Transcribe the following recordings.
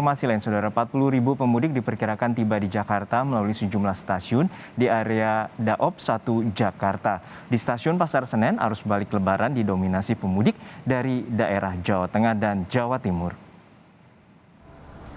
informasi lain, Saudara, 40.000 pemudik diperkirakan tiba di Jakarta melalui sejumlah stasiun di area Daop 1 Jakarta. Di stasiun Pasar Senen, arus balik Lebaran didominasi pemudik dari daerah Jawa Tengah dan Jawa Timur.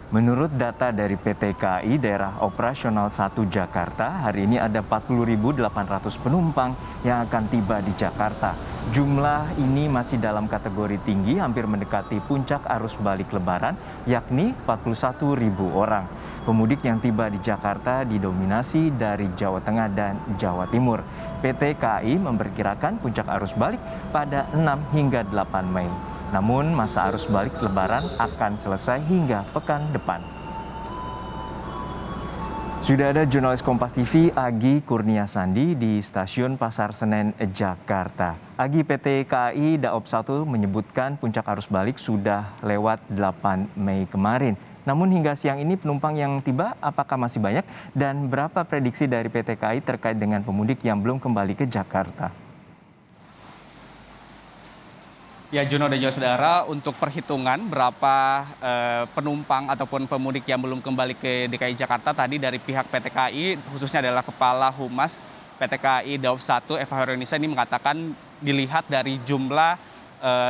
Menurut data dari PT KAI Daerah Operasional 1 Jakarta, hari ini ada 40.800 penumpang yang akan tiba di Jakarta. Jumlah ini masih dalam kategori tinggi, hampir mendekati puncak arus balik Lebaran, yakni 41.000 orang. Pemudik yang tiba di Jakarta didominasi dari Jawa Tengah dan Jawa Timur. PT KAI memperkirakan puncak arus balik pada 6 hingga 8 Mei. Namun masa arus balik Lebaran akan selesai hingga pekan depan. Sudah ada jurnalis Kompas TV Agi Kurniasandi di Stasiun Pasar Senen, Jakarta. Agi, PT KAI Daop 1 menyebutkan puncak arus balik sudah lewat 8 Mei kemarin. Namun hingga siang ini penumpang yang tiba apakah masih banyak dan berapa prediksi dari PT KAI terkait dengan pemudik yang belum kembali ke Jakarta? Ya, Juno dan juga saudara, untuk perhitungan berapa penumpang ataupun pemudik yang belum kembali ke DKI Jakarta tadi dari pihak PT KAI, khususnya adalah Kepala Humas PT KAI Daop 1 Eva Hoirunisa ini mengatakan dilihat dari jumlah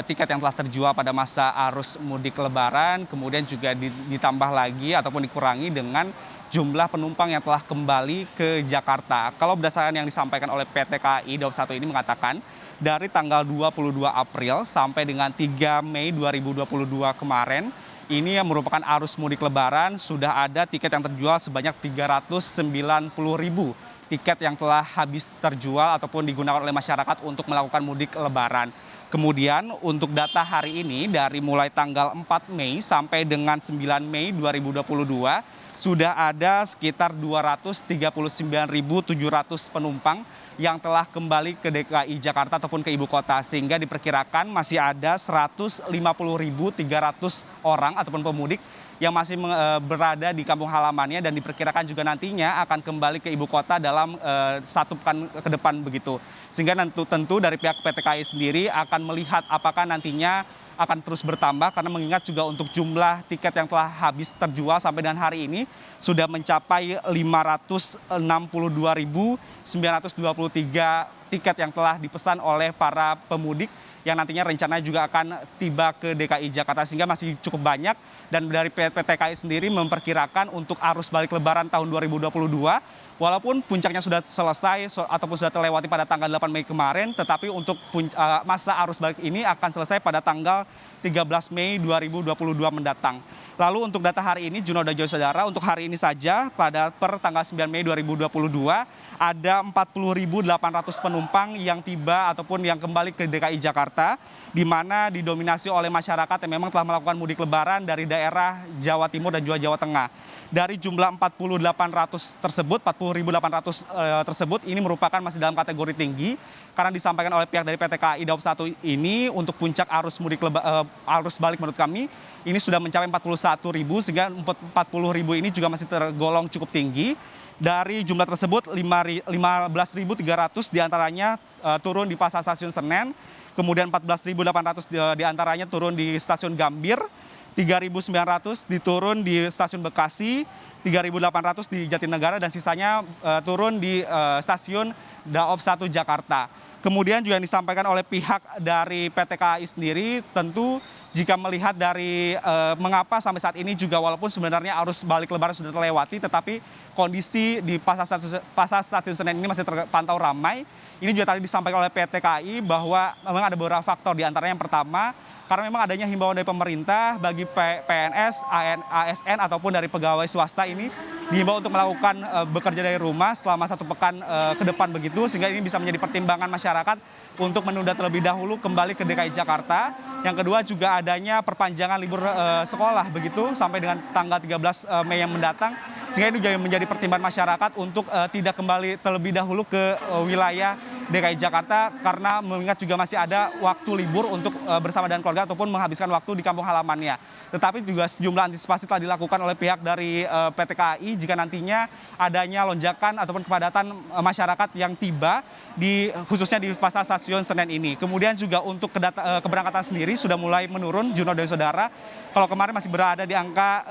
tiket yang telah terjual pada masa arus mudik Lebaran, kemudian juga ditambah lagi ataupun dikurangi dengan jumlah penumpang yang telah kembali ke Jakarta. Kalau berdasarkan yang disampaikan oleh PT KAI Daop 1 ini mengatakan dari tanggal 22 April sampai dengan 3 Mei 2022 kemarin, ini yang merupakan arus mudik Lebaran, sudah ada tiket yang terjual sebanyak 390.000 tiket yang telah habis terjual ataupun digunakan oleh masyarakat untuk melakukan mudik Lebaran. Kemudian untuk data hari ini dari mulai tanggal 4 Mei sampai dengan 9 Mei 2022 sudah ada sekitar 239.700 penumpang yang telah kembali ke DKI Jakarta ataupun ke ibu kota, sehingga diperkirakan masih ada 150.300 orang ataupun pemudik yang masih berada di kampung halamannya dan diperkirakan juga nantinya akan kembali ke ibu kota dalam 1 pekan ke depan begitu. Sehingga tentu dari pihak PT KAI sendiri akan melihat apakah nantinya akan terus bertambah, karena mengingat juga untuk jumlah tiket yang telah habis terjual sampai dengan hari ini sudah mencapai 562.923 tiket yang telah dipesan oleh para pemudik yang nantinya rencananya juga akan tiba ke DKI Jakarta, sehingga masih cukup banyak. Dan dari PT KAI sendiri memperkirakan untuk arus balik Lebaran tahun 2022, walaupun puncaknya sudah selesai ataupun sudah terlewati pada tanggal 8 Mei kemarin, tetapi untuk masa arus balik ini akan selesai pada tanggal 13 Mei 2022 mendatang. Lalu untuk data hari ini, Juno dan juga saudara, untuk hari ini saja per tanggal 9 Mei 2022 ada 40.800 penumpang yang tiba ataupun yang kembali ke DKI Jakarta, di mana didominasi oleh masyarakat yang memang telah melakukan mudik Lebaran dari daerah Jawa Timur dan juga Jawa Tengah. Dari jumlah 40.800 tersebut ini merupakan masih dalam kategori tinggi, karena disampaikan oleh pihak dari PT KAI Daop 1 ini untuk puncak arus balik menurut kami ini sudah mencapai 41.000, sehingga 40.000 ini juga masih tergolong cukup tinggi. Dari jumlah tersebut 15.300 diantaranya turun di Pasar Stasiun Senen, kemudian 14.800 diantaranya turun di Stasiun Gambir, 3.900 diturun di Stasiun Bekasi, 3.800 di Jatinegara, dan sisanya turun di Stasiun Daop 1 Jakarta. Kemudian juga yang disampaikan oleh pihak dari PT KAI sendiri, tentu jika melihat dari mengapa sampai saat ini juga walaupun sebenarnya arus balik Lebaran sudah terlewati, tetapi kondisi di Pasar Stasiun Senen ini masih terpantau ramai. Ini juga tadi disampaikan oleh PT KAI bahwa memang ada beberapa faktor, diantaranya yang pertama, karena memang adanya himbauan dari pemerintah bagi PNS, ASN ataupun dari pegawai swasta ini dihimbau untuk melakukan bekerja dari rumah selama 1 pekan ke depan begitu, sehingga ini bisa menjadi pertimbangan masyarakat untuk menunda terlebih dahulu kembali ke DKI Jakarta. Yang kedua juga adanya perpanjangan libur sekolah begitu sampai dengan tanggal 13 Mei yang mendatang, sehingga ini juga menjadi pertimbangan masyarakat untuk tidak kembali terlebih dahulu ke wilayah DKI Jakarta, karena mengingat juga masih ada waktu libur untuk bersama dengan keluarga ataupun menghabiskan waktu di kampung halamannya. Tetapi juga sejumlah antisipasi telah dilakukan oleh pihak dari PT KAI jika nantinya adanya lonjakan ataupun kepadatan masyarakat yang tiba khususnya di Pasar Stasiun Senen ini. Kemudian juga untuk keberangkatan sendiri sudah mulai menurun, Juno dan saudara. kalau kemarin masih berada di angka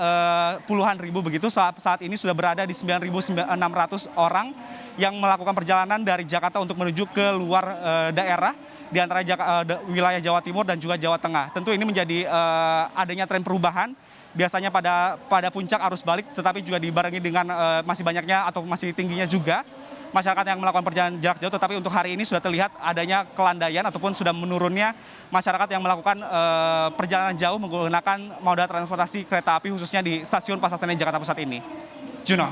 puluhan ribu begitu, saat ini sudah berada di 9.600 orang yang melakukan perjalanan dari Jakarta untuk menuju ke luar daerah di antara wilayah Jawa Timur dan juga Jawa Tengah. Tentu ini menjadi adanya tren perubahan biasanya pada puncak arus balik, tetapi juga dibarengi dengan masih banyaknya atau masih tingginya juga masyarakat yang melakukan perjalanan jarak jauh. Tetapi untuk hari ini sudah terlihat adanya kelandaian ataupun sudah menurunnya masyarakat yang melakukan perjalanan jauh menggunakan moda transportasi kereta api khususnya di stasiun Pasar Senen Jakarta Pusat ini. Juno.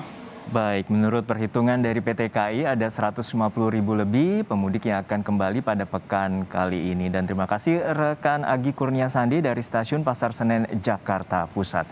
Baik, menurut perhitungan dari PT KAI ada 150.000 lebih pemudik yang akan kembali pada pekan kali ini. Dan terima kasih rekan Agi Kurnia Sandi dari Stasiun Pasar Senen Jakarta Pusat.